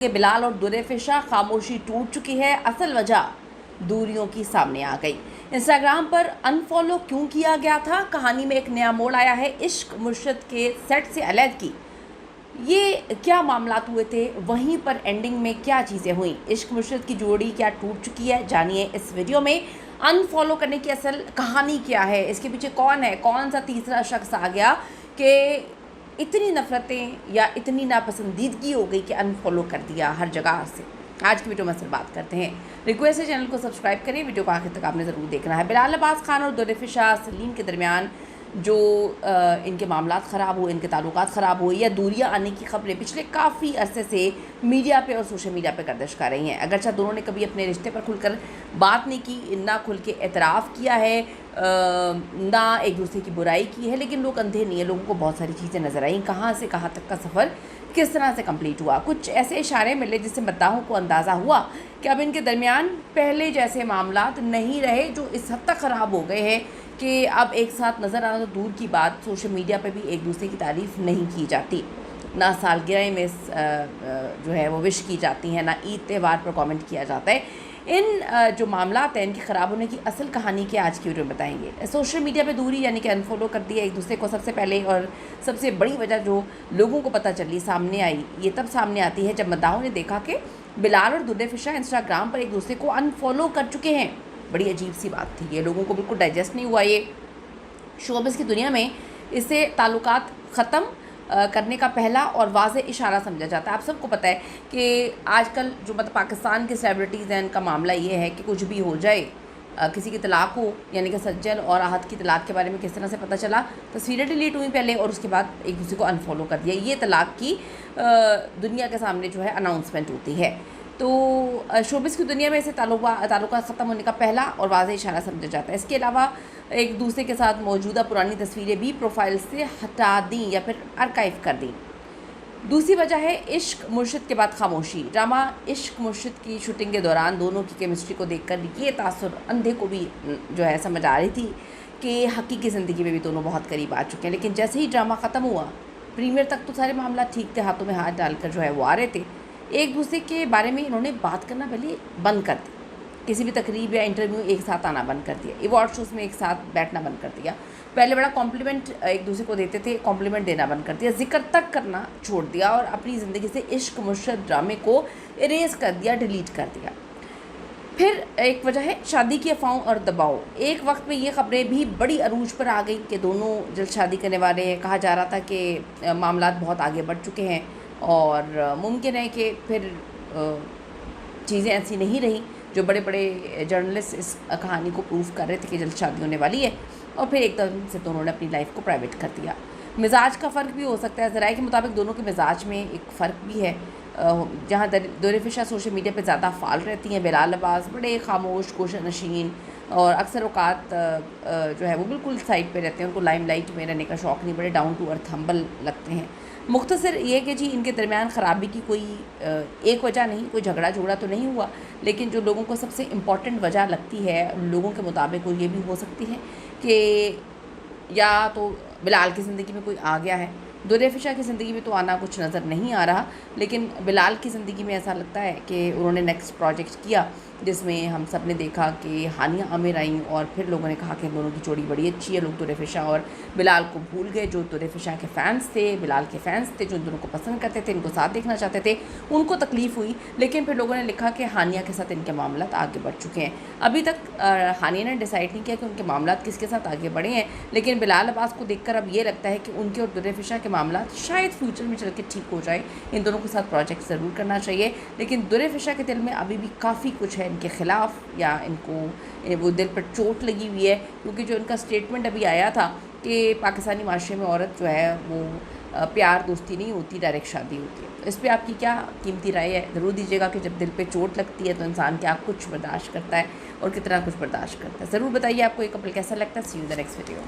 बिलाल और दुरेफिशा खामोशी टूट चुकी है। असल वजह दूरियों की सामने आ गई। इंस्टाग्राम पर अनफॉलो क्यों किया गया था, कहानी में एक नया मोड़ आया है। इश्क मुर्शिद के सेट से अलग ये क्या मामलात हुए थे, वहीं पर एंडिंग में क्या चीज़ें हुई, इश्क मुर्शिद की जोड़ी क्या टूट चुकी है, जानिए इस वीडियो में। अनफॉलो करने की असल कहानी क्या है, इसके पीछे कौन है, कौन सा तीसरा शख्स आ गया कि इतनी नफ़रतें या इतनी नापसंदीदगी हो गई कि अनफॉलो कर दिया हर जगह से। आज की वीडियो में सिर्फ बात करते हैं। रिक्वेस्ट है चैनल को सब्सक्राइब करें, वीडियो को आखिर तक आपने ज़रूर देखना है। बिलाल अब्बास खान और दुरेफिशा सलीम के दरमियान जो इनके मामलात ख़राब हुए, इनके ताल्लुकात ख़राब हुए या दूरियां आने की खबरें पिछले काफ़ी अरसे से मीडिया पे और सोशल मीडिया पे गर्दिश कर रही हैं। अगरचे दोनों ने कभी अपने रिश्ते पर खुलकर बात नहीं की, ना खुल के एतराफ़ किया है, ना एक दूसरे की बुराई की है, लेकिन लोग अंधे नहीं है, लोगों को बहुत सारी चीज़ें नज़र आई। कहाँ से कहाँ तक का सफ़र किस तरह से कंप्लीट हुआ, कुछ ऐसे इशारे मिले जिससे मद्दाहों को अंदाज़ा हुआ कि अब इनके दरमियान पहले जैसे मामलात नहीं रहे, जो इस हद तक ख़राब हो गए हैं कि अब एक साथ नज़र आना तो दूर की बात, सोशल मीडिया पे भी एक दूसरे की तारीफ़ नहीं की जाती, ना सालगिरह में जो है वो विश की जाती हैं, ना ईद त्यौहार पर कमेंट किया जाता है। इन जो मामलात हैं, इनके ख़राब होने की असल कहानी क्या आज की वीडियो में बताएंगे। सोशल मीडिया पे दूरी यानी कि अनफॉलो कर दिया एक दूसरे को, सबसे पहले और सबसे बड़ी वजह जो लोगों को पता चली, सामने आई, ये तब सामने आती है जब मद्दाहों ने देखा कि बिलाल और दुरेफिशा इंस्टाग्राम पर एक दूसरे को अनफॉलो कर चुके हैं। बड़ी अजीब सी बात थी, ये लोगों को बिल्कुल डाइजेस्ट नहीं हुआ। ये शोबिज़ की दुनिया में इससे ताल्लुकात ख़त्म करने का पहला और वाज़ेह इशारा समझा जाता है। आप सबको पता है कि आजकल जो मतलब पाकिस्तान के सेलिब्रिटीज़ हैं, इनका मामला ये है कि कुछ भी हो जाए, किसी की तलाक हो, यानी कि सज्जन और आहत की तलाक के बारे में किस तरह से पता चला, तस्वीरें डिलीट हुई पहले और उसके बाद एक दूसरे को अनफॉलो कर दिया। ये तलाक की दुनिया के सामने जो है अनाउंसमेंट होती है। तो शोबिज़ की दुनिया में इसे ताल्लुका ख़त्म होने का पहला और वाज़ेह इशारा समझा जाता है। इसके अलावा एक दूसरे के साथ मौजूदा पुरानी तस्वीरें भी प्रोफाइल से हटा दी या फिर आर्काइव कर दी। दूसरी वजह है इश्क मुर्शिद के बाद खामोशी। ड्रामा इश्क मुर्शिद की शूटिंग के दौरान दोनों की केमिस्ट्री को देखकर ये तासुर अंधे को भी जो है समझ आ रही थी कि हकीकी ज़िंदगी में भी दोनों बहुत करीब आ चुके हैं। लेकिन जैसे ही ड्रामा ख़त्म हुआ, प्रीमियर तक तो सारे मामला ठीक थे, हाथों में हाथ डालकर जो है वो आ रहे थे। एक दूसरे के बारे में इन्होंने बात करना पहले बंद कर दी, किसी भी तकरीब या इंटरव्यू एक साथ आना बंद कर दिया, अवार्ड शोज़ में एक साथ बैठना बंद कर दिया। पहले बड़ा कॉम्प्लीमेंट एक दूसरे को देते थे, कॉम्प्लीमेंट देना बंद कर दिया, जिक्र तक करना छोड़ दिया और अपनी ज़िंदगी से इश्क मुर्शिद ड्रामे को इरेज कर दिया, डिलीट कर दिया। फिर एक वजह है शादी की अफवाहों और दबाव। एक वक्त में ये खबरें भी बड़ी अरूज पर आ गई कि दोनों जल्द शादी करने वाले हैं। कहा जा रहा था कि मामलात बहुत आगे बढ़ चुके हैं और मुमकिन है कि फिर चीज़ें ऐसी नहीं रही। जो बड़े बड़े जर्नलिस्ट इस कहानी को प्रूव कर रहे थे कि जल्द शादी होने वाली है, और फिर एकदम से दोनों ने अपनी लाइफ को प्राइवेट कर दिया। मिजाज का फ़र्क भी हो सकता है, ज़राए के मुताबिक दोनों के मिजाज में एक फ़र्क भी है। जहाँ दुरेफिशा सोशल मीडिया पे ज़्यादा फाल रहती हैं, बिलाल अब्बास बड़े खामोश, कोशनशीन और अक्सर औकात जो है वो बिल्कुल साइड पे रहते हैं, उनको लाइमलाइट में रहने का शौक़ नहीं, बड़े डाउन टू अर्थ हम्बल लगते हैं। मुख्तसर ये कि जी इनके दरमियान ख़राबी की कोई एक वजह नहीं, कोई झगड़ा तो नहीं हुआ, लेकिन जो लोगों को सबसे इम्पॉर्टेंट वजह लगती है लोगों के मुताबिक वो ये भी हो सकती है कि या तो बिलाल की ज़िंदगी में कोई आ गया है। दुरेफिशा की ज़िंदगी में तो आना कुछ नज़र नहीं आ रहा, लेकिन बिलाल की ज़िंदगी में ऐसा लगता है कि उन्होंने नेक्स्ट प्रोजेक्ट किया जिसमें हम सब ने देखा कि हानिया आमिर आईं और फिर लोगों ने कहा कि इन दोनों की जोड़ी बड़ी अच्छी है। लोग दुरेफिशा और बिलाल को भूल गए। जो दुरेफिशा के फ़ैन्स थे, बिलाल के फ़ैन्स थे, जो इन दोनों को पसंद करते थे, इनको साथ देखना चाहते थे, उनको तकलीफ़ हुई। लेकिन फिर लोगों ने लिखा कि हानिया के साथ इनके मामलात आगे बढ़ चुके हैं। अभी तक हानिया ने डिसाइड नहीं किया कि उनके मामलात किसके साथ आगे बढ़े हैं, लेकिन बिलाल अब्बास को देखकर अब ये लगता है कि उनके और दुरेफिशा के मामलात शायद फ्यूचर में चल के ठीक हो जाए। इन दोनों के साथ प्रोजेक्ट ज़रूर करना चाहिए, लेकिन दुरेफिशा के दिल में अभी भी काफ़ी कुछ है इनके ख़िलाफ़, या इनको वो दिल पर चोट लगी हुई है। क्योंकि जो इनका स्टेटमेंट अभी आया था कि पाकिस्तानी माशरे में औरत जो है वो प्यार दोस्ती नहीं होती, डायरेक्ट शादी होती है। तो इस पर आपकी क्या कीमती राय है, ज़रूर दीजिएगा कि जब दिल पे चोट लगती है तो इंसान क्या कुछ बर्दाश्त करता है और कितना कुछ बर्दाश्त करता है। ज़रूर बताइए आपको ये कपल कैसा लगता है। See you in the next video.